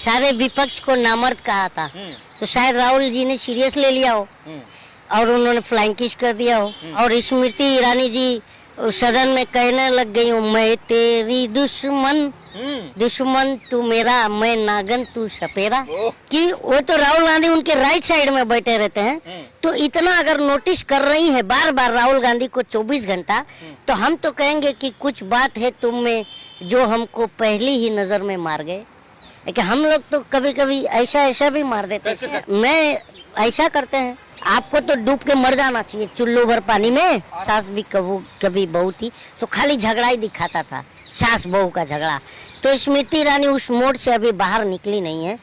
सारे विपक्ष को नामर्द कहा था, तो शायद राहुल जी ने सीरियस ले लिया हो और उन्होंने फ्लाइंग किस कर दिया हो। और स्मृति ईरानी जी सदन में कहने लग गई हूँ, मैं तेरी दुश्मन दुश्मन तू मेरा, मैं नागन तू सपेरा। कि वो तो राहुल गांधी उनके राइट साइड में बैठे रहते हैं, तो इतना अगर नोटिस कर रही है बार बार राहुल गांधी को 24 घंटा, तो हम तो कहेंगे कि कुछ बात है तुम में जो हमको पहली ही नजर में मार गए। कि हम लोग तो कभी कभी ऐसा भी मार देते हैं। मैं ऐसा करते हैं, आपको तो डूब के मर जाना चाहिए चुल्लू भर पानी में। सास भी कभी बहू थी तो खाली झगड़ा ही दिखाता था, सास बहू का झगड़ा। तो स्मृति ईरानी उस मोड से अभी बाहर निकली नहीं है।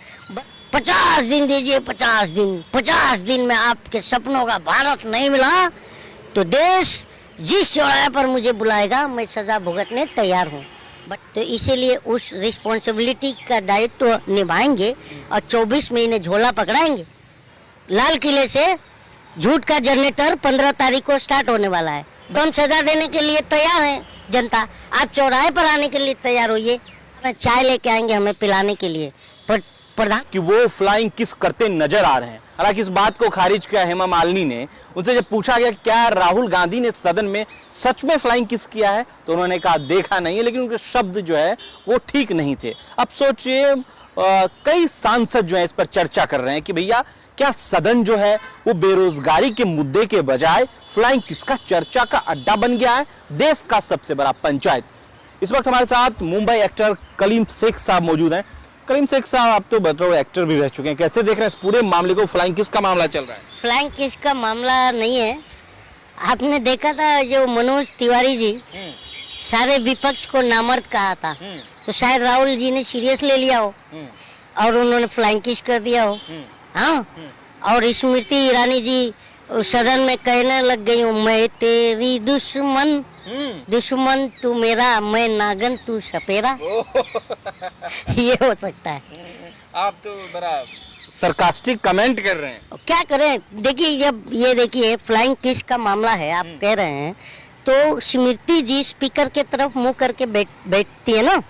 50 दिन दीजिए, 50 दिन में आपके सपनों का भारत नहीं मिला तो देश जिस चौराहे पर मुझे बुलाएगा मैं सजा भुगतने तैयार हूँ। तो इसीलिए उस रिस्पॉन्सिबिलिटी का दायित्व निभाएंगे और 24 महीने झोला पकड़ाएंगे। लाल किले से झूठ का जनरेटर 15 तारीख को स्टार्ट होने वाला है। तो हम सजा देने के लिए तैयार हैं जनता। आप चौराहे पर आने के लिए तैयार होइए, चाय लेके आएंगे हमें पिलाने के लिए। प्रधान कि वो फ्लाइंग किस करते नजर आ रहे हैं। हालांकि इस बात को खारिज किया हेमा मालिनी ने। उनसे जब पूछा गया क्या राहुल गांधी ने सदन में सच में फ्लाइंग किस किया है, तो उन्होंने कहा देखा नहीं है, लेकिन उनके शब्द जो है वो ठीक नहीं थे। अब सोचिए कई सांसद जो है इस पर चर्चा कर रहे हैं कि भैया क्या सदन जो है वो बेरोजगारी के मुद्दे के बजाय फ्लाइंग किस का चर्चा का अड्डा बन गया है, देश का सबसे बड़ा पंचायत। इस वक्त हमारे साथ मुंबई एक्टर कलीम शेख साहब मौजूद हैं। कलीम शेख साहब, आप तो बताओ एक्टर भी रह चुके हैं, कैसे देख रहे हैं इस पूरे मामले को? फ्लाइंग किस का मामला चल रहा है? फ्लाइंग किस का मामला नहीं है। आपने देखा था जो मनोज तिवारी जी सारे विपक्ष को नामर्द कहा था, तो शायद राहुल जी ने सीरियस ले लिया हो और उन्होंने फ्लाइंग किस कर दिया हो। हाँ, और स्मृति ईरानी जी सदन में कहने लग गई हूँ, मैं तेरी दुश्मन दुश्मन तू मेरा, मैं नागन तू सपेरा। ये हो सकता है। आप तो बड़ा सरकास्टिक कमेंट कर रहे हैं। क्या करें, देखिए जब ये देखिए फ्लाइंग किस का मामला है आप कह रहे हैं, तो स्मृति जी स्पीकर के तरफ मुंह करके बैठती है ना,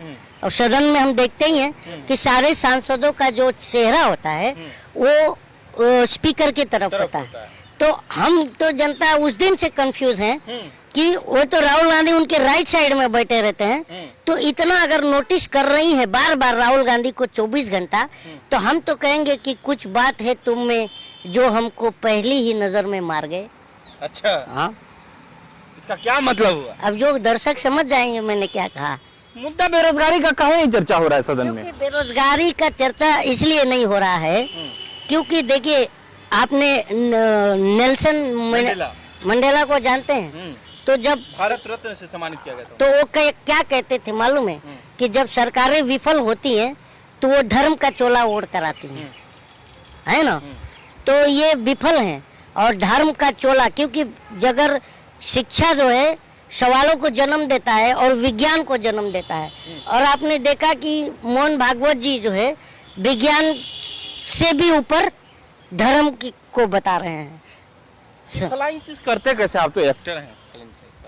और सदन में हम देखते ही हैं कि सारे सांसदों का जो चेहरा होता है वो स्पीकर की तरफ होता है। तो हम तो जनता उस दिन से कंफ्यूज हैं कि वो तो राहुल गांधी उनके राइट साइड में बैठे रहते हैं, तो इतना अगर नोटिस कर रही है बार बार राहुल गांधी को 24 घंटा, तो हम तो कहेंगे कि कुछ बात है तुम में जो हमको पहली ही नजर में मार गए। अच्छा, हाँ, इसका क्या मतलब हुआ? अब जो दर्शक समझ जाएंगे मैंने क्या कहा। मुद्दा बेरोजगारी का कहाँ नहीं चर्चा हो रहा है सदन में? बेरोजगारी का चर्चा इसलिए नहीं हो रहा है क्योंकि देखिए आपने नेल्सन मंडेला को जानते हैं, तो जब भारत रत्न से सम्मानित किया गया था, तो वो क्या कहते थे मालूम है कि जब सरकारें विफल होती हैं तो वो धर्म का चोला ओढ़ कर आती हैं, है ना। तो ये विफल हैं और धर्म का चोला, क्योंकि अगर शिक्षा जो है सवालों को जन्म देता है और विज्ञान को जन्म देता है, और आपने देखा कि मोहन भागवत जी जो है विज्ञान से भी ऊपर धर्म को बता रहे हैं। फ्लाइंग किस करते कैसे? आप तो एक्टर हैं।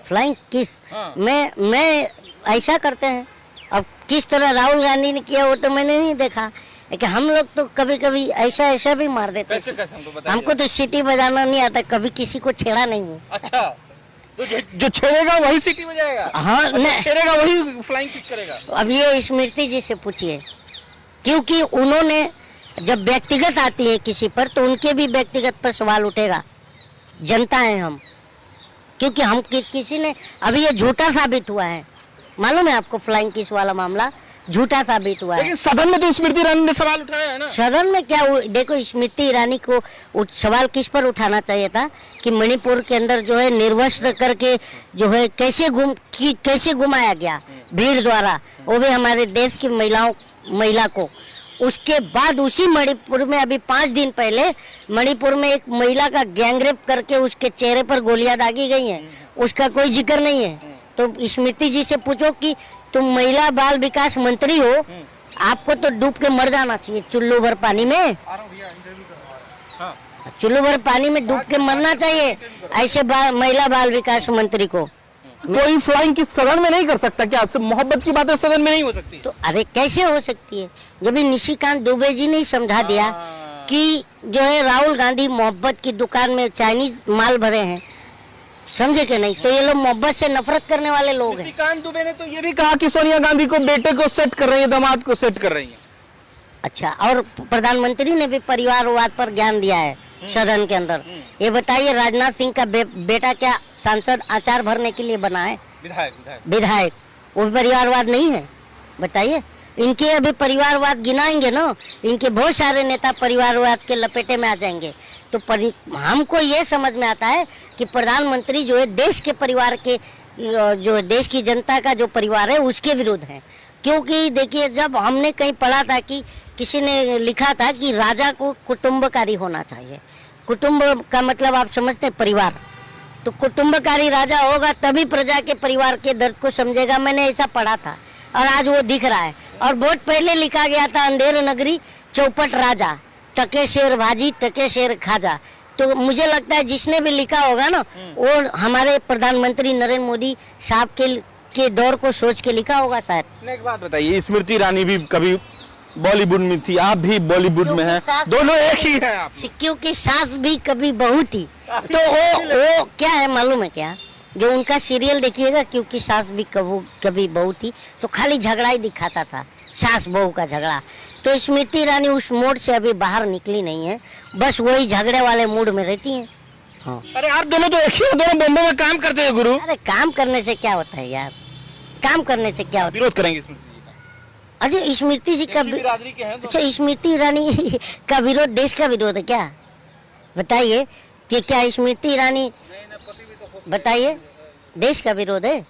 फ्लाइंग किस मैं ऐसा करते हैं। अब किस तरह राहुल गांधी ने किया वो तो मैंने नहीं देखा, लेकिन हम लोग तो कभी कभी ऐसा भी मार देते हैं। हमको तो सीटी बजाना नहीं आता, कभी किसी को छेड़ा नहीं हूँ। अच्छा, तो जो छेड़ेगा वही सीटी बजाएगा? हाँ, छेड़ेगा वही फ्लाइंग किस करेगा? अब ये स्मृति जी से पूछिए, क्योंकि उन्होंने जब व्यक्तिगत आती है किसी पर तो उनके भी व्यक्तिगत पर सवाल उठेगा। जनता है हम, क्योंकि हम किसी ने अभी ये झूठा साबित हुआ है, मालूम है आपको? फ्लाइंग किस वाला मामला झूठा साबित हुआ है। लेकिन सदन में तो स्मृति ईरानी ने सवाल उठाया है ना। सदन में क्या देखो, स्मृति ईरानी को सवाल किस पर उठाना चाहिए था कि मणिपुर के अंदर जो है निर्वस्त्र करके जो है कैसे घुमाया गया भीड़ द्वारा, वो भी हमारे देश की महिला को। उसके बाद उसी मणिपुर में अभी 5 दिन पहले मणिपुर में एक महिला का गैंगरेप करके उसके चेहरे पर गोलियां दागी गई हैं, उसका कोई जिक्र नहीं है। तो स्मृति जी से पूछो कि तुम महिला बाल विकास मंत्री हो, आपको तो डूब के मर जाना चाहिए चुल्लू भर पानी में। चुल्लू भर पानी में डूब के मरना चाहिए ऐसे महिला बाल विकास मंत्री को। कोई फ्लाइंग किस सदन में नहीं कर सकता क्या? आपसे मोहब्बत की बातें सदन में नहीं हो सकती? तो अरे कैसे हो सकती है? जब निशिकांत दुबे जी ने समझा दिया कि जो है राहुल गांधी मोहब्बत की दुकान में चाइनीज माल भरे हैं, समझे कि नहीं? तो ये लोग मोहब्बत से नफरत करने वाले लोग हैं। निशिकांत दुबे ने तो ये भी कहा कि सोनिया गांधी को बेटे को सेट कर रही है, दामाद को सेट कर रही है। अच्छा, और प्रधानमंत्री ने भी परिवारवाद पर ज्ञान दिया है सदन के अंदर। ये बताइए, राजनाथ सिंह का बेटा क्या सांसद अचार भरने के लिए बना है? विधायक। वो परिवारवाद नहीं है? बताइए। इनके अभी परिवारवाद गिनाएंगे ना, इनके बहुत सारे नेता परिवारवाद के लपेटे में आ जाएंगे। तो हमको ये समझ में आता है कि प्रधानमंत्री जो है देश के परिवार के, जो देश की जनता का जो परिवार है उसके विरुद्ध है। क्योंकि देखिए, जब हमने कहीं पढ़ा था कि किसी ने लिखा था कि राजा को कुटुंबकारी होना चाहिए। कुटुंब का मतलब आप समझते हैं? परिवार। तो कुटुंबकारी राजा होगा तभी प्रजा के परिवार के दर्द को समझेगा। मैंने ऐसा पढ़ा था और आज वो दिख रहा है। और बहुत पहले लिखा गया था, अंधेर नगरी चौपट राजा, टके शेर भाजी टके शेर खाजा। तो मुझे लगता है जिसने भी लिखा होगा ना, वो हमारे प्रधानमंत्री नरेंद्र मोदी साहब के दौर को सोच के लिखा होगा शायद। एक बात बताइए, स्मृति ईरानी भी कभी बॉलीवुड में थी, आप भी बॉलीवुड में हैं, दोनों एक ही हैं आप। क्योंकि सास भी कभी बहू थी। तो वो क्या है मालूम है क्या? जो उनका सीरियल देखिएगा, क्योंकि सास भी कभी बहू थी, तो खाली झगड़ा ही दिखाता था, सास बहू का झगड़ा। तो स्मृति ईरानी उस मोड से अभी बाहर निकली नहीं है, बस वही झगड़े वाले मूड में रहती हैं। हाँ। अरे आप दोनों तो एक ही हो, दोनों बॉम्बे में काम करते हैं गुरु। अरे काम करने से क्या होता है यार? काम करने से क्या होता है? विरोध करेंगे स्मृति जी का? अजय स्मृति जी का बिरादरी के हैं। अच्छा, स्मृति ईरानी का विरोध देश का विरोध है क्या? बताइए कि क्या स्मृति ईरानी, बताइए, देश का विरोध है?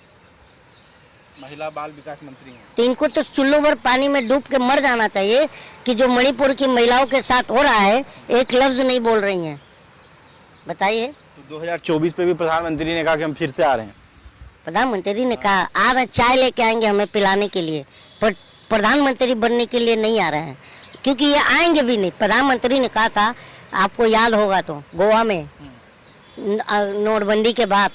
महिला बाल विकास मंत्री हैं। तो इनको तो चुल्लू भर पानी में डूब के मर जाना चाहिए कि जो मणिपुर की महिलाओं के साथ हो रहा है, एक लफ्ज नहीं बोल रही हैं। बताइए। तो 2024 पे भी प्रधानमंत्री ने कहा कि हम फिर से आ रहे हैं। प्रधानमंत्री ने कहा आ रहे, चाय लेके आएंगे हमें पिलाने के लिए, पर प्रधानमंत्री बनने के लिए नहीं आ रहे हैं, क्योंकि ये आएंगे भी नहीं। प्रधानमंत्री ने कहा था, आपको याद होगा तो, गोवा में नोटबंदी के बाद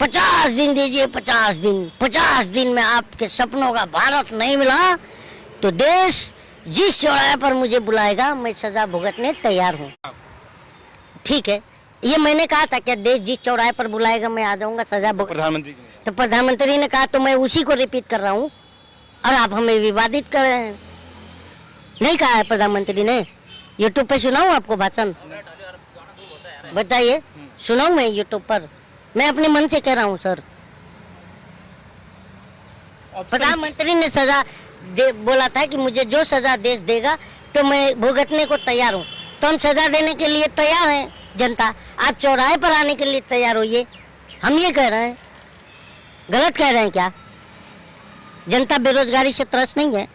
50 दिन दीजिए, 50 दिन में आपके सपनों का भारत नहीं मिला तो देश जिस चौराहे पर मुझे बुलाएगा मैं सजा भुगतने तैयार हूँ। ठीक है, ये मैंने कहा था क्या? देश जिस चौराहे पर बुलाएगा मैं आ जाऊंगा सजा भुगत। प्रधानमंत्री तो प्रधानमंत्री ने कहा, तो मैं उसी को रिपीट कर रहा हूँ और आप हमें विवादित कर रहे हैं। नहीं कहा है प्रधानमंत्री ने? यूट्यूब पे सुनाऊं आपको भाषण? बताइए, सुनाऊं मैं यूट्यूब पर? मैं अपने मन से कह रहा हूँ सर। प्रधानमंत्री ने सजा बोला था कि मुझे जो सजा देश देगा तो मैं भुगतने को तैयार हूँ। तो हम सजा देने के लिए तैयार हैं जनता। आप चौराहे पर आने के लिए तैयार होइए, हम ये कह रहे हैं। गलत कह रहे हैं क्या? जनता बेरोजगारी से त्रस्त नहीं है,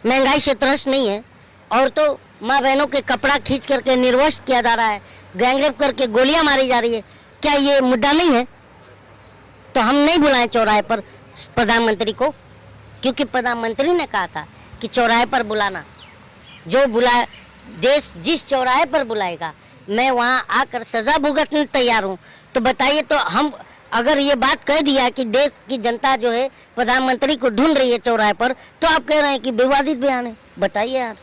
महंगाई से त्रस्त नहीं है, और तो माँ बहनों के कपड़ा खींच करके निर्वस्त्र किया जा रहा है, गैंगरेप करके गोलियां मारी जा रही है। क्या ये मुद्दा नहीं है? तो हम नहीं बुलाएं चौराहे पर प्रधानमंत्री को, क्योंकि प्रधानमंत्री ने कहा था कि चौराहे पर बुलाना, जो बुलाए देश जिस चौराहे पर बुलाएगा मैं वहां आकर सजा भुगतने तैयार हूं। तो बताइए, तो हम अगर ये बात कह दिया कि देश की जनता जो है प्रधानमंत्री को ढूंढ रही है चौराहे पर, तो आप कह रहे हैं कि विवादित बयान है। बताइए यार,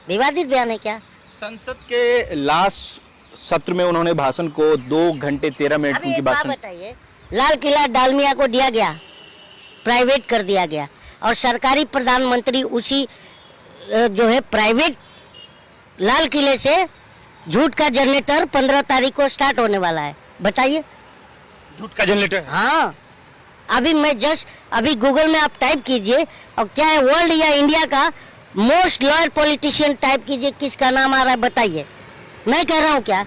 विवादित बयान है क्या? संसद के लास्ट सत्र में उन्होंने भाषण को 2 घंटे 13 मिनट की भाषण। बताइए, लाल किला डालमिया को दिया गया, प्राइवेट कर दिया गया, और सरकारी प्रधानमंत्री उसी जो है प्राइवेट लाल किले से झूठ का जनरेटर 15 तारीख को स्टार्ट होने वाला है। बताइए, झूठ का जनरेटर? हाँ, अभी मैं जस्ट अभी गूगल में आप टाइप कीजिए, और क्या है वर्ल्ड या इंडिया का मोस्ट लॉयल पॉलिटिशियन टाइप कीजिए, किसका नाम आ रहा है बताइए। मैं कह रहा हूँ क्या?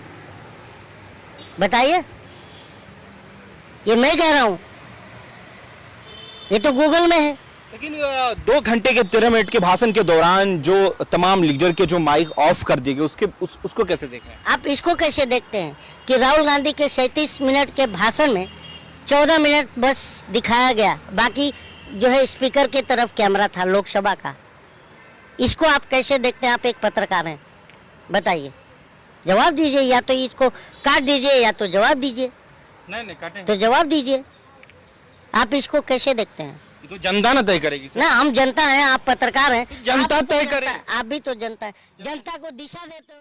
बताइए, ये मैं कह रहा हूँ, ये तो गूगल में है। लेकिन 2 घंटे के 13 मिनट के भाषण के दौरान जो तमाम लीडर के जो माइक ऑफ कर दिए गए, उसको कैसे देख रहे हैं आप? इसको कैसे देखते हैं कि राहुल गांधी के 37 मिनट के भाषण में 14 मिनट बस दिखाया गया, बाकी जो है स्पीकर की तरफ कैमरा था लोकसभा का। इसको आप कैसे देखते हैं? आप एक पत्रकार हैं, बताइए, जवाब दीजिए। या तो इसको काट दीजिए या तो जवाब दीजिए। नहीं काटेंगे। तो जवाब दीजिए। आप इसको कैसे देखते हैं? ये तो जनता ना तय करेगी सर। ना हम जनता हैं, आप पत्रकार हैं, जनता आप भी तो तय जनता- करे। आप भी तो जनता है, जनता को दिशा देते हो।